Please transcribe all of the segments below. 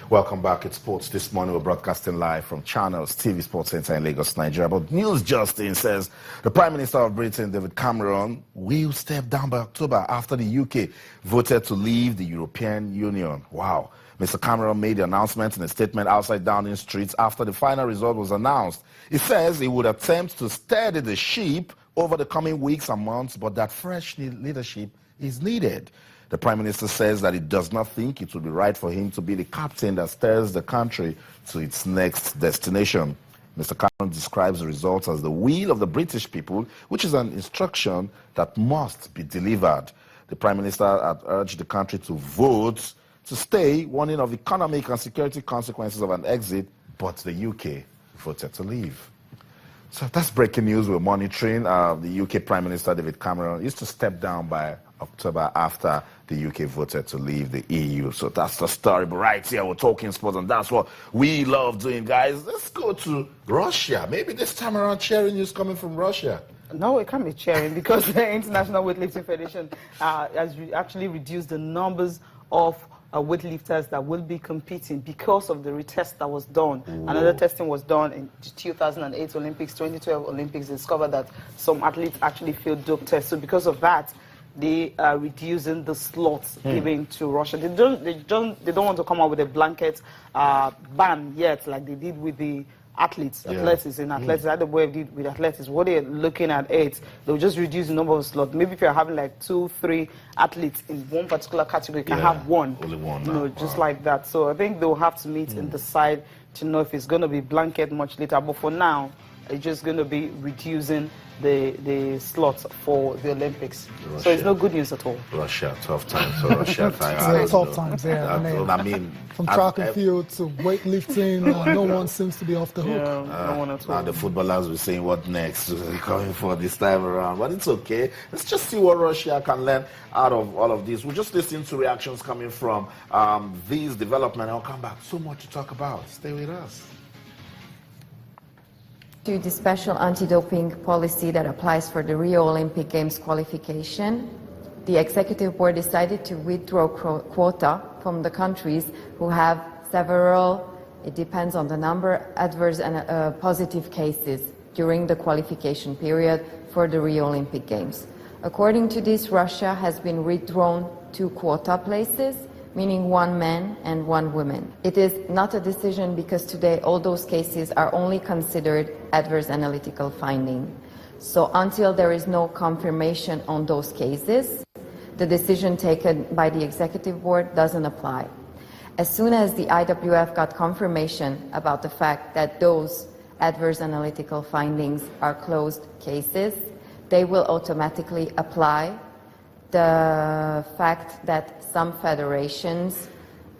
Welcome back. It's Sports This Morning. We're broadcasting live from Channels TV Sports Center in Lagos, Nigeria. But News Justin says the Prime Minister of Britain, David Cameron, will step down by October after the UK voted to leave the European Union. Wow. Mr. Cameron made the announcement in a statement outside Downing Street after the final result was announced. He says he would attempt to steady the ship over the coming weeks and months, but that fresh leadership is needed. The Prime Minister says that he does not think it would be right for him to be the captain that steers the country to its next destination. Mr. Cameron describes the results as the will of the British people, which is an instruction that must be delivered. The Prime Minister had urged the country to vote to stay, warning of economic and security consequences of an exit, but the UK voted to leave. So that's breaking news we're monitoring. The UK Prime Minister David Cameron used to step down by October after the UK voted to leave the EU. So that's the story. But right here, we're talking sports, and that's what we love doing, guys. Let's go to Russia. Maybe this time around, cheering news coming from Russia. No, it can't be cheering because the International Weightlifting Federation has actually reduced the numbers of weightlifters that will be competing because of the retest that was done. Whoa. Another testing was done in the 2008 Olympics, 2012 Olympics. They discovered that some athletes actually failed dope tests. So because of that, they are reducing the slots given to Russia. They don't want to come out with a blanket ban yet, like they did with the athletes, athletics in athletics. That's the way they did with athletics. What they're looking at it, they'll just reduce the number of slots. Maybe if you're having like 2-3 athletes in one particular category, you can have one. Only one. You know, just like that. So I think they'll have to meet and decide to know if it's going to be blanket much later. But for now, it's just going to be reducing the slots for the Olympics. Russia. So it's no good news at all. Russia, tough times for Russia. Tough times, yeah. I mean, from track and field to weightlifting, no one seems to be off the hook. Yeah, no one at all. And the footballers were saying, what next? They're coming for this time around. But it's okay. Let's just see what Russia can learn out of all of this. We're just listening to reactions coming from these developments. I'll come back. So much to talk about. Stay with us. To the special anti-doping policy that applies for the Rio Olympic Games qualification, the Executive Board decided to withdraw quota from the countries who have several, it depends on the number, adverse and positive cases during the qualification period for the Rio Olympic Games. According to this, Russia has been withdrawn 2 quota places, meaning 1 man and 1 woman. It is not a decision because today all those cases are only considered adverse analytical finding. So until there is no confirmation on those cases, the decision taken by the Executive Board doesn't apply. As soon as the IWF got confirmation about the fact that those adverse analytical findings are closed cases, they will automatically apply the fact that some federations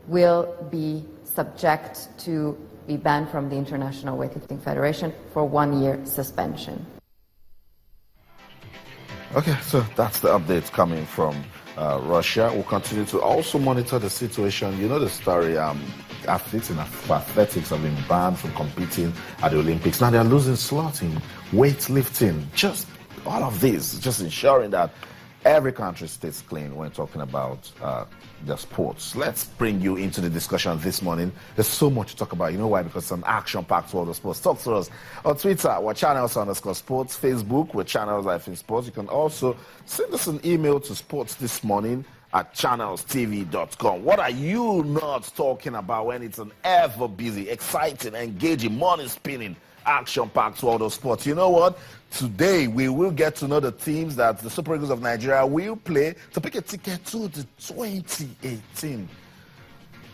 will be subject to be banned from the International Weightlifting Federation for 1-year suspension. Okay, so that's the updates coming from Russia. We'll continue to also monitor the situation. You know the story, athletes in athletics have been banned from competing at the Olympics. Now they're losing slots in weightlifting. Just all of this, just ensuring that every country stays clean when talking about their sports. Let's bring you into the discussion this morning. There's so much to talk about. You know why? Because it's an action-packed world of sports. Talk to us on Twitter, we're channels_sports. Facebook, we're channels-sports. You can also send us an email to sportsthismorning@channelstv.com. What are you not talking about when it's an ever-busy, exciting, engaging, money-spinning, action-packed world of sports? You know what? Today, we will get to know the teams that the Super Eagles of Nigeria will play to pick a ticket to the 2018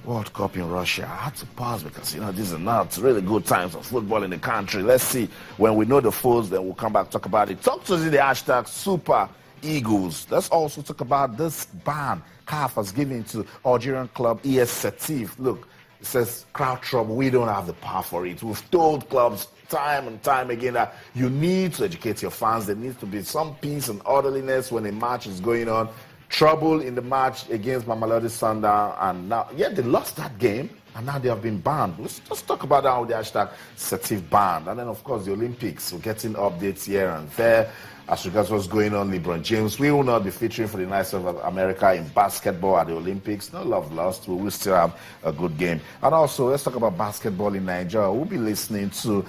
World Cup in Russia. I had to pause because, you know, these are not really good times for football in the country. Let's see. When we know the foes, then we'll come back and talk about it. Talk to us in the hashtag Super Eagles. Let's also talk about this ban CAF has given to Algerian club ES Setif. Look, it says crowd trouble. We don't have the power for it. We've told clubs time and time again that you need to educate your fans. There needs to be some peace and orderliness when a match is going on. trouble in the match against Mamelodi Sundowns, and now, they lost that game, and now they have been banned. Let's just talk about that with the hashtag Setif banned. And then, of course, the Olympics. We're getting updates here and there. As regards what's going on, LeBron James, we will not be featuring for the Knights of America in basketball at the Olympics. No love lost. We will still have a good game. And also, let's talk about basketball in Nigeria. We'll be listening to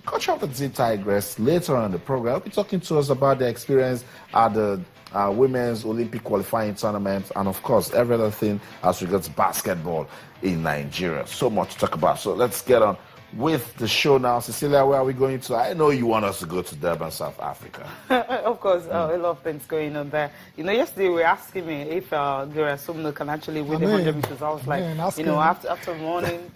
Coach of the Tigress later on in the program. He'll be talking to us about their experience at the women's Olympic qualifying tournament, and of course, every other thing as regards basketball in Nigeria. So much to talk about. So let's get on with the show now. Cecilia, where are we going to? I know you want us to go to Durban, South Africa. Of course, a lot of things going on there. Yesterday we were asking me if Gerasumno can actually win the 100 meters. I was like, after running,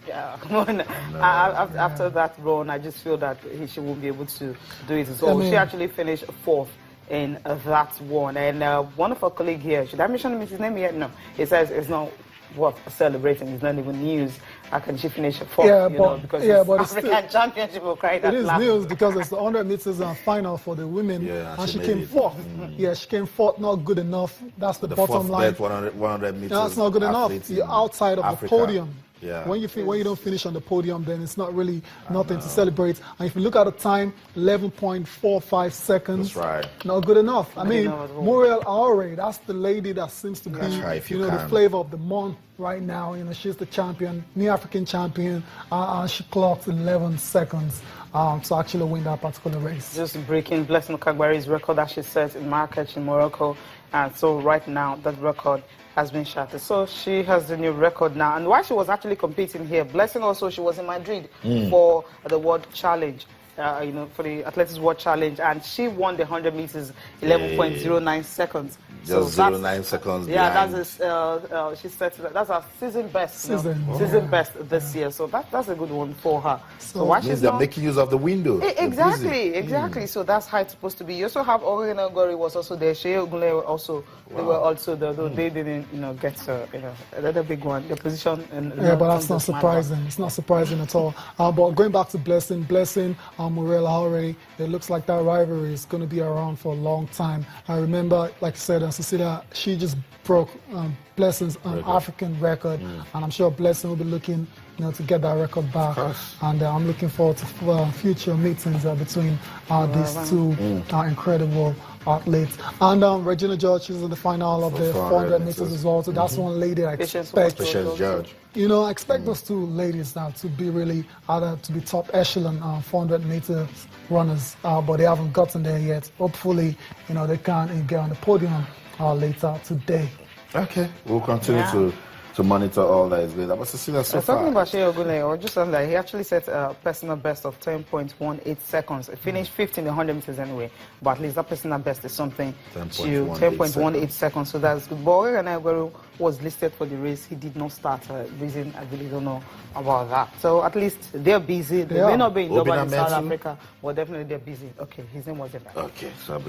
after that run, I just feel that she won't be able to do it. So she actually finished 4th in that one. And one of our colleagues here, should I mention his name yet? No. He says it's not worth celebrating. It's not even news. How can she finish 4th? Because it's African Championship will cry that. It is news because it's the 100 meters final for the women, and she came 4th. Yeah, she came 4th, not good enough. That's the bottom line. 100 meters. That's not good enough. You're outside of Africa. The podium. Yeah. When you don't finish on the podium, then it's not really nothing to celebrate. And if you look at the time, 11.45 seconds. That's right. Not good enough. I mean, Muriel Aure, that's the lady that seems to be, the flavor of the month right now. She's the champion, new African champion, and she clocked 11 seconds to actually win that particular race. Just breaking Blessing Okagbari's record that she set in Marrakech in Morocco. And so right now, that record has been shattered. So she has the new record now. And while she was actually competing here, Blessing also, she was in Madrid for the World Challenge, for the Athletics World Challenge. And she won the 100 meters, 11.09 seconds. Just 0.9 seconds behind. She said that's her season best. Season best this year. So that's a good one for her. So why she's they're making use of the window. Exactly. So that's how it's supposed to be. You also have Orina Gori was also there. Shea Ogunle also. Wow. They were also there, though they didn't get another big one. The position. But that's not surprising. It's not surprising at all. But going back to Blessing, Muriel Aure, it looks like that rivalry is going to be around for a long time. I remember, like you said, Cecilia, she just broke Blessing's African record, and I'm sure Blessing will be looking, to get that record back. And I'm looking forward to future meetings between these two incredible athletes. And Regina George is in the final of the 400 meters as well. So that's one lady I expect. Patience George. I expect those two ladies now to be really to be top echelon 400 meters runners, but they haven't gotten there yet. Hopefully, they can get on the podium later today. Okay, we'll continue to monitor all that is good. But Cecilia, talking about Shea Ogunle, or just something like he actually set a personal best of 10.18 seconds. He finished 5th in the 100 meters anyway, but at least that personal best is something 10.18 seconds. So that's good. But Orina was listed for the race. He did not start. Reason I really don't know about that. So at least they're busy. They may not be in Durban in South Africa, but definitely they're busy. Okay, his name wasn't that. Okay, so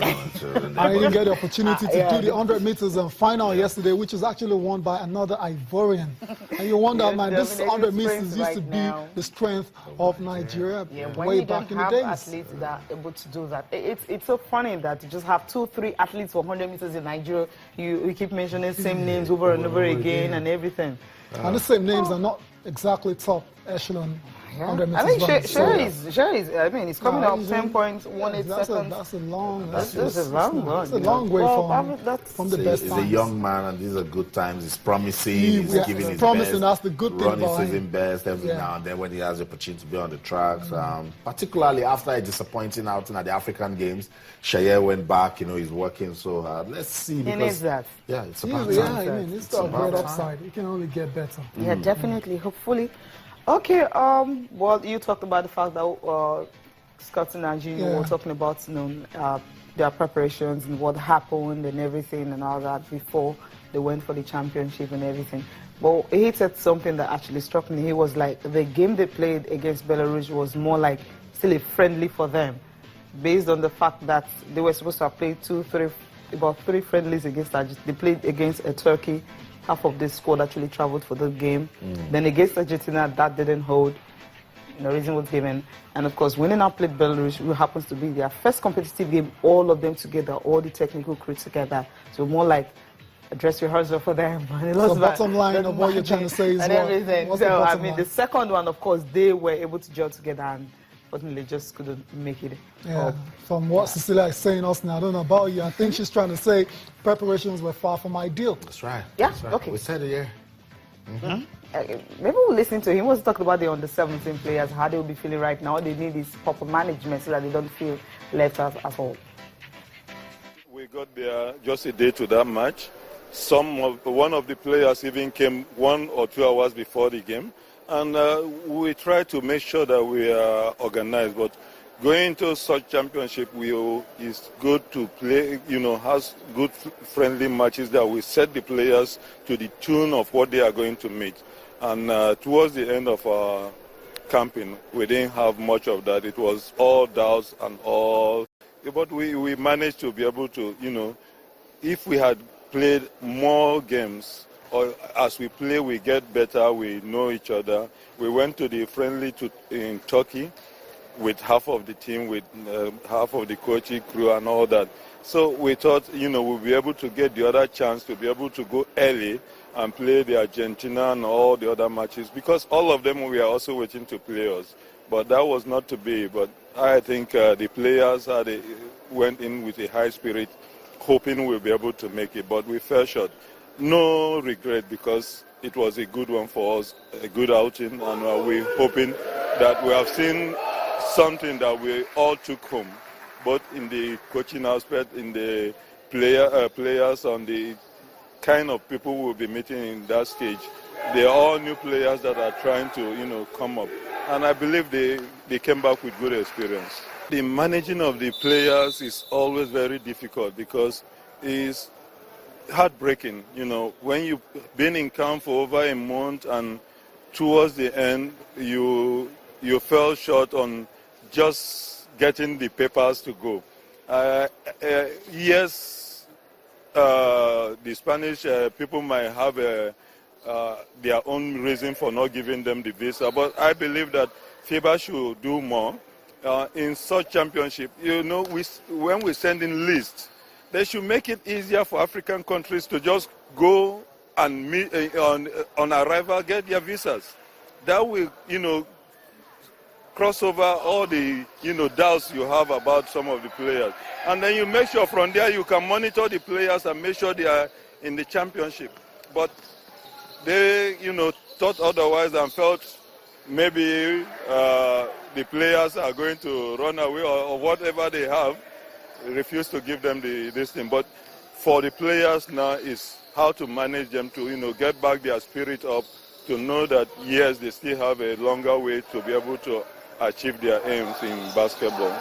I didn't get the opportunity to do the 100 meters final yesterday, which was actually won by another Ivorian. And you wonder, man, this 100 meters used to be the strength of Nigeria way back in the days. Athletes that are able to do that. It's so funny that you just have 2-3 athletes for 100 meters in Nigeria. You keep mentioning same names over and over again and everything. And the same names are not exactly top echelon. I mean, Sher is. I mean, it's coming up 10.18 seconds. That's a long. That's a long run. It's a long way from the best. He's a young man, and these are good times. He's promising. He's giving his promising. Best. That's the good thing about him. Running season best every now and then when he has the opportunity to be on the tracks. Particularly after a disappointing outing at the African Games, Shea went back. He's working so hard. Let's see. He needs that. Yeah, it's about time. I mean, it's got a great upside. It can only get better. Yeah, definitely. Hopefully. Okay, well, you talked about the fact that Scott and Nnaji were talking about, their preparations and what happened and everything and all that before they went for the championship and everything. But he said something that actually struck me. He was like, the game they played against Belarus was more like still a friendly for them, based on the fact that they were supposed to have played about three friendlies against Argentina. They played against a Turkey. Half of this squad actually traveled for the game. Then against Argentina, that didn't hold. The reason was given. And of course, when they now played Belarus, who happens to be their first competitive game, all of them together, all the technical crew together. So more like a dress rehearsal for them. So the bottom line of what you're trying to say is and everything. what's So, the I bottom mean, line? the second one, of course, they were able to gel together and unfortunately just couldn't make it. Yeah, from what Cecilia is saying us now, I don't know about you. I think she's trying to say preparations were far from ideal. That's right. Yeah, That's right. okay. We said it, yeah. Maybe we'll listen to him. He was talking about the under-17 players, how they will be feeling right now. All they need is proper management so that they don't feel left out at all. We got there just a day to that match. One of the players even came 1 or 2 hours before the game, and we try to make sure that we are organized. But going to such championship, it's good to play. Has good friendly matches that we set the players to the tune of what they are going to meet. And towards the end of our camping, we didn't have much of that. It was all doubts and all. But we managed to be able to, if we had played more games, or as we play, we get better, we know each other. We went to the friendly in Turkey with half of the team, with half of the coaching crew and all that. So we thought, we'll be able to get the other chance to be able to go early and play the Argentina and all the other matches, because all of them we are also waiting to play us. But that was not to be. But I think the players went in with a high spirit, hoping we'll be able to make it. But we fell short. No regret, because it was a good one for us, a good outing, and we're hoping that we have seen something that we all took home, both in the coaching aspect, in the players, on the kind of people we'll be meeting in that stage. They're all new players that are trying to, come up. And I believe they came back with good experience. The managing of the players is always very difficult because it's heartbreaking. When you've been in camp for over a month and towards the end you fell short on just getting the papers to go. Yes, the Spanish people might have their own reason for not giving them the visa, but I believe that FIBA should do more in such championship. When we send in lists, they should make it easier for African countries to just go and meet on arrival, get their visas. That will, cross over all the, doubts you have about some of the players. And then you make sure from there you can monitor the players and make sure they are in the championship. But they, thought otherwise and felt maybe the players are going to run away or whatever they have, refuse to give them this thing. But for the players now is how to manage them to, get back their spirit up, to know that, yes, they still have a longer way to be able to achieve their aims in basketball.